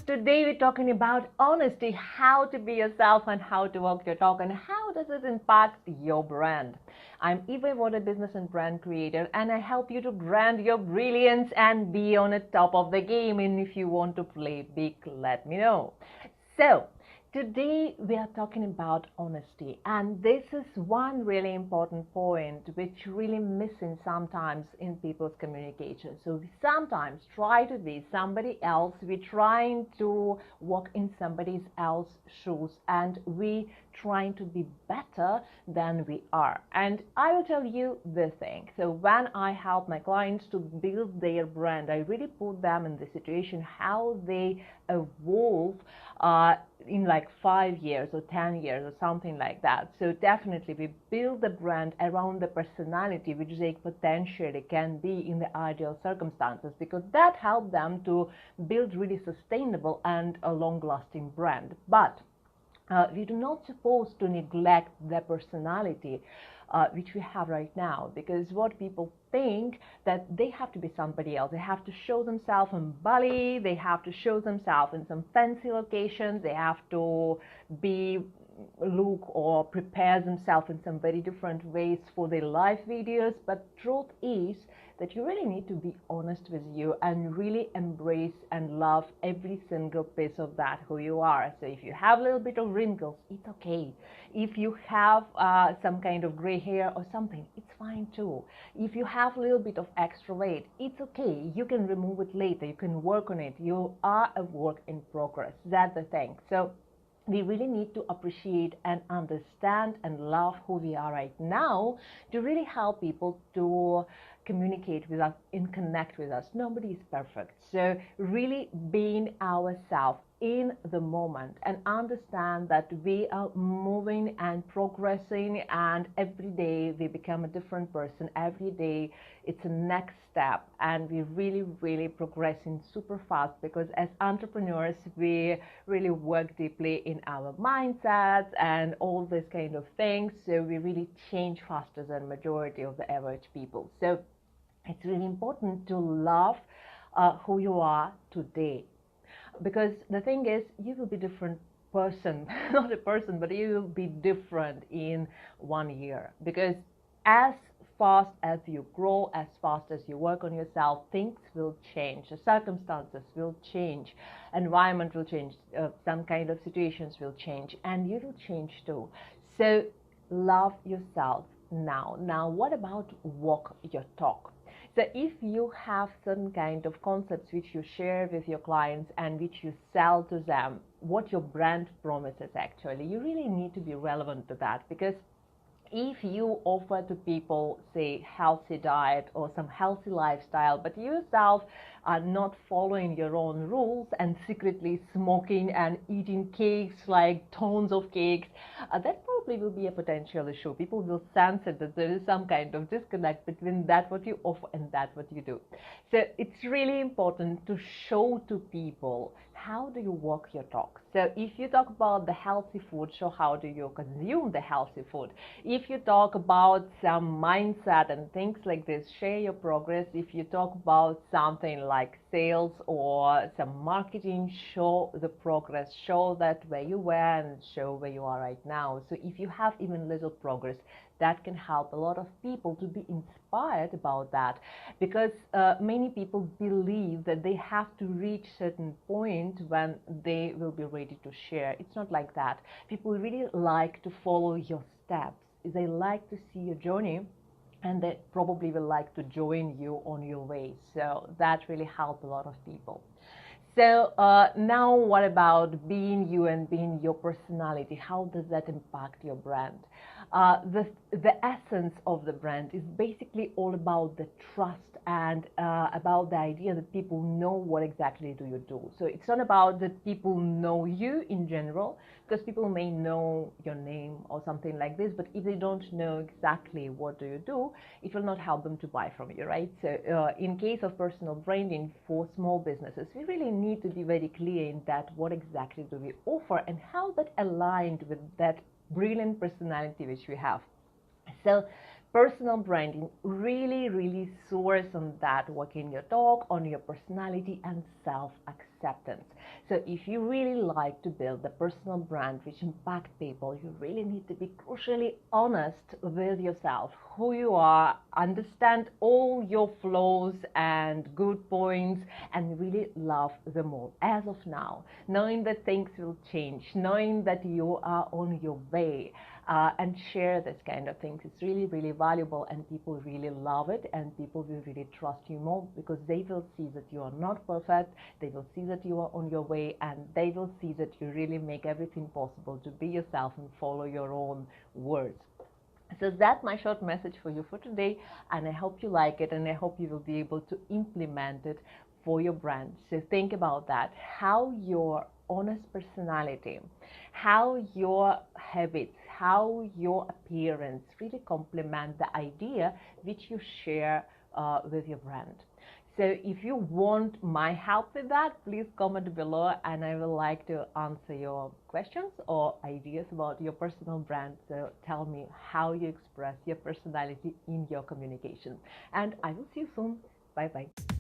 Today we're talking about honesty, how to be yourself and how to walk your talk and how does it impact your brand. I'm Eva, a business and brand creator, and I help you to brand your brilliance and be on the top of the game. And if you want to play big, let me know. So, today we are talking about honesty, and this is one really important point which really missing sometimes in people's communication. So we sometimes try to be somebody else, we're trying to walk in somebody else's shoes, and we trying to be better than we are. And I will tell you the thing. So when I help my clients to build their brand, I really put them in the situation how they evolve in like 5 years or 10 years or something like that. So definitely we build the brand around the personality which they potentially can be in the ideal circumstances, because that helps them to build really sustainable and a long-lasting brand. But we do not supposed to neglect the personality which we have right now, because what people think that they have to be somebody else. They have to show themselves in Bali, they have to show themselves in some fancy locations, they have to look or prepare themselves in some very different ways for their live videos. But truth is that you really need to be honest with you and really embrace and love every single piece of that who you are. So if you have a little bit of wrinkles, it's okay. If you have some kind of gray hair or something, it's fine too. If you have a little bit of extra weight, it's okay. You can remove it later. You can work on it. You are a work in progress. That's the thing. So we really need to appreciate and understand and love who we are right now to really help people to communicate with us and connect with us. Nobody is perfect. So really being ourselves in the moment and understand that we are moving and progressing, and every day we become a different person. Every day it's a next step, and we really progressing super fast, because as entrepreneurs we really work deeply in our mindsets and all this kind of things. So we really change faster than majority of the average people. So it's really important to love who you are today, because the thing is, you will be different person, not a person, but you will be different in 1 year, because as fast as you grow, as fast as you work on yourself, things will change, the circumstances will change, environment will change, some kind of situations will change, and you will change too. So love yourself now. Now, what about walk your talk? So if you have certain kind of concepts which you share with your clients and which you sell to them, what your brand promises actually, you really need to be relevant to that. Because if you offer to people, say, healthy diet or some healthy lifestyle, but you yourself are not following your own rules and secretly smoking and eating cakes, like tons of cakes, that probably will be a potential issue. People will sense it, that there is some kind of disconnect between that what you offer and that what you do. So it's really important to show to people how do you walk your talk. So if you talk about the healthy food, show how do you consume the healthy food. If you talk about some mindset and things like this, share your progress. If you talk about something like sales or some marketing, show the progress, show that where you were and show where you are right now. So if you have even little progress, that can help a lot of people to be inspired about that, because many people believe that they have to reach certain point when they will be ready to share. It's not like that. People really like to follow your steps. They like to see your journey, and they probably will like to join you on your way. So that really helps a lot of people. So now what about being you and being your personality? How does that impact your brand? The essence of the brand is basically all about the trust and about the idea that people know what exactly do you do. So it's not about that people know you in general, because people may know your name or something like this, but if they don't know exactly what do you do, it will not help them to buy from you, right? So in case of personal branding for small businesses, we really need to be very clear in that what exactly do we offer and how that aligned with that brilliant personality which we have. So Personal branding really soars on that, working your talk, on your personality and self-acceptance. So if you really like to build a personal brand which impacts people, you really need to be crucially honest with yourself, who you are, understand all your flaws and good points, and really love them all. As of now, knowing that things will change, knowing that you are on your way, and share this kind of things. It's really valuable, and people really love it, and people will really trust you more because they will see that you are not perfect, they will see that you are on your way, and they will see that you really make everything possible to be yourself and follow your own words. So that's my short message for you for today, and I hope you like it, and I hope you will be able to implement it for your brand. So think about that, how your honest personality, how your habits, how your appearance really complement the idea which you share with your brand. So if you want my help with that, please comment below, and I will like to answer your questions or ideas about your personal brand. So tell me how you express your personality in your communication. And I will see you soon. Bye bye.